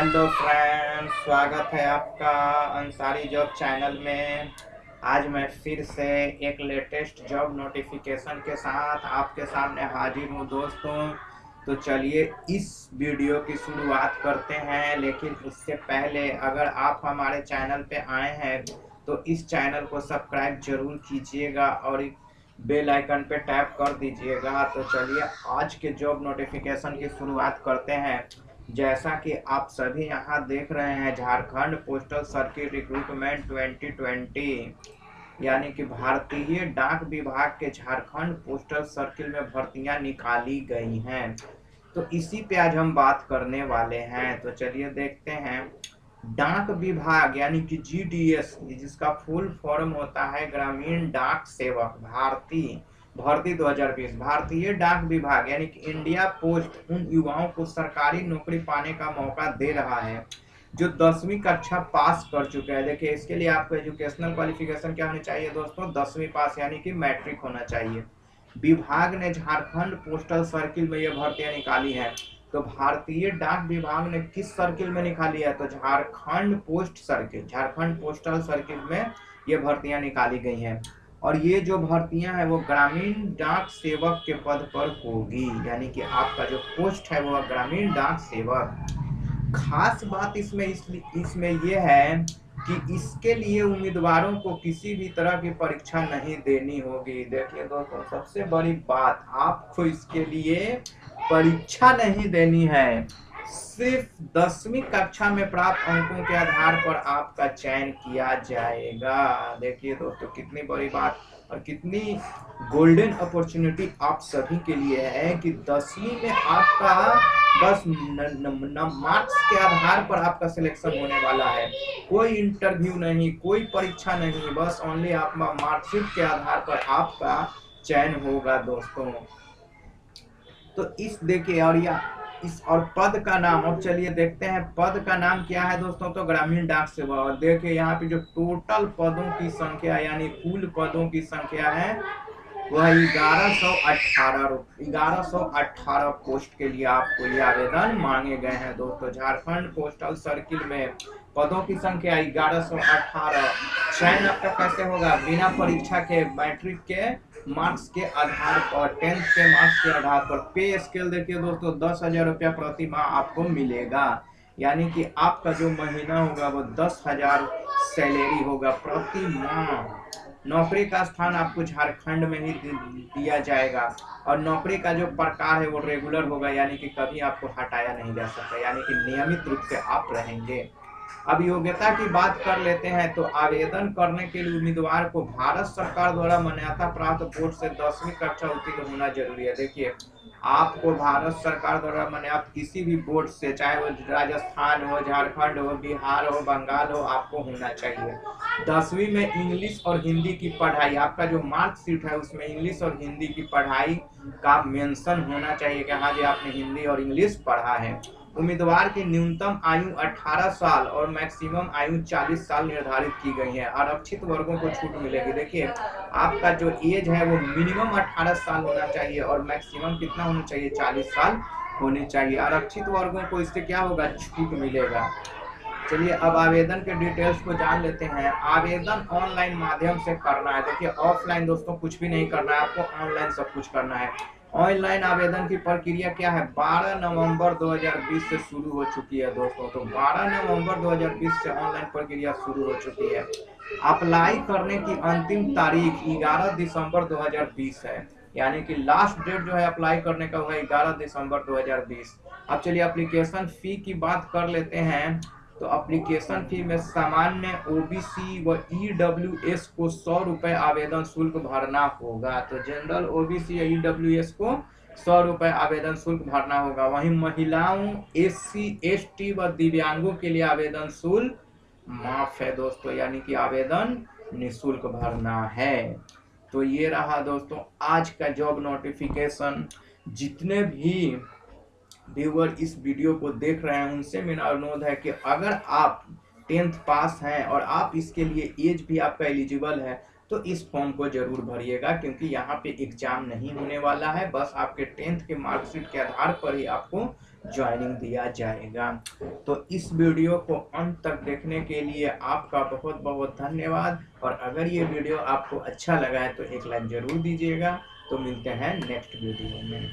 Hello friends, स्वागत है आपका अंसारी जॉब चैनल में। आज मैं फिर से एक लेटेस्ट जॉब नोटिफिकेशन के साथ आपके सामने हाजिर हूँ दोस्तों। तो चलिए इस वीडियो की शुरुआत करते हैं, लेकिन उससे पहले अगर आप हमारे चैनल पे आए हैं तो इस चैनल को सब्सक्राइब जरूर कीजिएगा और बेल आइकन पे टैप कर दीजिएगा। तो चलिए आज के जॉब नोटिफिकेशन की शुरुआत करते हैं। जैसा कि आप सभी यहाँ देख रहे हैं, झारखंड पोस्टल सर्किल रिक्रूटमेंट 2020 यानी कि भारतीय डाक विभाग के झारखंड पोस्टल सर्किल में भर्तियां निकाली गई हैं। तो इसी पे आज हम बात करने वाले हैं। तो चलिए देखते हैं। डाक विभाग यानी कि जीडीएस, जिसका फुल फॉर्म होता है ग्रामीण डाक सेवक भारतीय भर्ती 2020, भारतीय डाक विभाग यानी कि इंडिया पोस्ट उन युवाओं को सरकारी नौकरी पाने का मौका दे रहा है जो 10वीं कक्षा पास कर चुके हैं। देखिए, इसके लिए आपको एजुकेशनल क्वालिफिकेशन क्या होनी चाहिए दोस्तों? 10वीं पास यानी कि मैट्रिक होना चाहिए। विभाग ने झारखंड पोस्टल सर्किल में यह भर्तियां निकाली है। तो भारतीय डाक विभाग ने किस सर्किल में निकाली है? तो Jharkhand post circle, Jharkhand postal circle में ये भर्तियां निकाली गई हैं। और ये जो भर्तियां हैं वो ग्रामीण डाक सेवक के पद पर होगी, यानी कि आपका जो पोस्ट है वो ग्रामीण डाक सेवक। खास बात इसमें ये है कि इसके लिए उम्मीदवारों को किसी भी तरह की परीक्षा नहीं देनी होगी। देखिए दोस्तों, सबसे बड़ी बात, आपको इसके लिए परीक्षा नहीं देनी है। सिर्फ 10वीं कक्षा में प्राप्त अंकों के आधार पर आपका चयन किया जाएगा। देखिए दोस्तों, कितनी बड़ी बात और कितनी गोल्डन अपॉर्चुनिटी आप सभी के लिए है कि 10वीं में आपका बस मार्क्स के आधार पर आपका सिलेक्शन होने वाला है। कोई इंटरव्यू नहीं, कोई परीक्षा नहीं, बस ओनली आपका मार्कशीट के आधार पर आपका चयन होगा दोस्तों। तो इस देखिए और पद का नाम, अब चलिए देखते हैं पद का नाम क्या है दोस्तों। तो ग्रामीण डाक सेवा। और देखिए यहाँ पे जो टोटल पदों की संख्या यानी कुल पदों की संख्या है वह 1118 पोस्ट के लिए आपको ये आवेदन मांगे गए हैं दोस्तों। झारखंड पोस्टल सर्किल में पदों की संख्या 1118। चयन आपका कैसे होगा? बिना परीक्षा के, मैट्रिक के मार्क्स के आधार पर, 10th के मार्क्स के आधार पर। पे स्केल देखिए दोस्तों, 10,000 रुपया प्रति माह आपको मिलेगा, यानी कि आपका जो महीना होगा वो 10,000 सैलरी होगा प्रति माह। नौकरी का स्थान आपको झारखंड में ही दिया जाएगा और नौकरी का जो प्रकार है वो रेगुलर होगा, यानी कि कभी आपको हटाया नहीं जा सकता, यानी कि नियमित रूप से आप रहेंगे। अब योग्यता की बात कर लेते हैं। तो आवेदन करने के लिए उम्मीदवार को भारत सरकार द्वारा मान्यता प्राप्त बोर्ड से 10वीं कक्षा उत्तीर्ण होना जरूरी है। देखिए, आपको भारत सरकार द्वारा मान्यता किसी भी बोर्ड से, चाहे वो राजस्थान हो, झारखंड हो, बिहार हो, बंगाल हो, आपको होना चाहिए। 10वीं में इंग्लिश और हिंदी की पढ़ाई, आपका जो मार्कशीट है उसमें इंग्लिश और हिंदी की पढ़ाई का मेंशन होना चाहिए कि हाँ जी आपने हिंदी और इंग्लिश पढ़ा है। उम्मीदवार की न्यूनतम आयु 18 साल और मैक्सिमम आयु 40 साल निर्धारित की गई है। आरक्षित वर्गों को छूट मिलेगी। देखिए, आपका जो एज है वो मिनिमम 18 साल होना चाहिए और मैक्सिमम कितना होना चाहिए? 40 साल होनी चाहिए। आरक्षित वर्गों को इससे क्या होगा? छूट मिलेगा। चलिए अब आवेदन के डिटेल्स को जान लेते हैं। आवेदन ऑनलाइन माध्यम से करना है। देखिए, ऑफलाइन दोस्तों कुछ भी नहीं करना है, आपको ऑनलाइन सब कुछ करना है। ऑनलाइन आवेदन की प्रक्रिया क्या है? 12 नवंबर 2020 से शुरू हो चुकी है दोस्तों। तो 12 नवंबर 2020 से ऑनलाइन प्रक्रिया शुरू हो चुकी है। अप्लाई करने की अंतिम तारीख 11 दिसंबर 2020 है, यानी कि लास्ट डेट जो है अप्लाई करने का हुआ 11 दिसंबर 2020। अब चलिए एप्लीकेशन फी की बात कर लेते हैं। तो एप्लीकेशन फी में सामान्य ओबीसी व ईडब्ल्यूएस को 100 रुपए आवेदन शुल्क भरना होगा। तो जनरल, ओबीसी या ईडब्ल्यूएस को 100 रुपए आवेदन शुल्क भरना होगा। वहीं महिलाओं, एससी, एसटी व दिव्यांगों के लिए आवेदन शुल्क माफ है दोस्तों, यानी कि आवेदन निःशुल्क भरना है। तो ये रहा दोस्तों आज का जॉब नोटिफिकेशन। जितने भी व्यूअर इस वीडियो को देख रहे हैं उनसे मेरा अनुरोध है कि अगर आप 10th पास हैं और आप इसके लिए एज भी आपका एलिजिबल है तो इस फॉर्म को जरूर भरिएगा, क्योंकि यहाँ पे एग्जाम नहीं होने वाला है। बस आपके 10th के मार्कशीट के आधार पर ही आपको ज्वाइनिंग दिया जाएगा। तो इस वीडियो को अंत तक देखने के लिए आपका बहुत बहुत धन्यवाद, और अगर ये वीडियो आपको अच्छा लगा है तो एक लाइक जरूर दीजिएगा। तो मिलते हैं नेक्स्ट वीडियो में।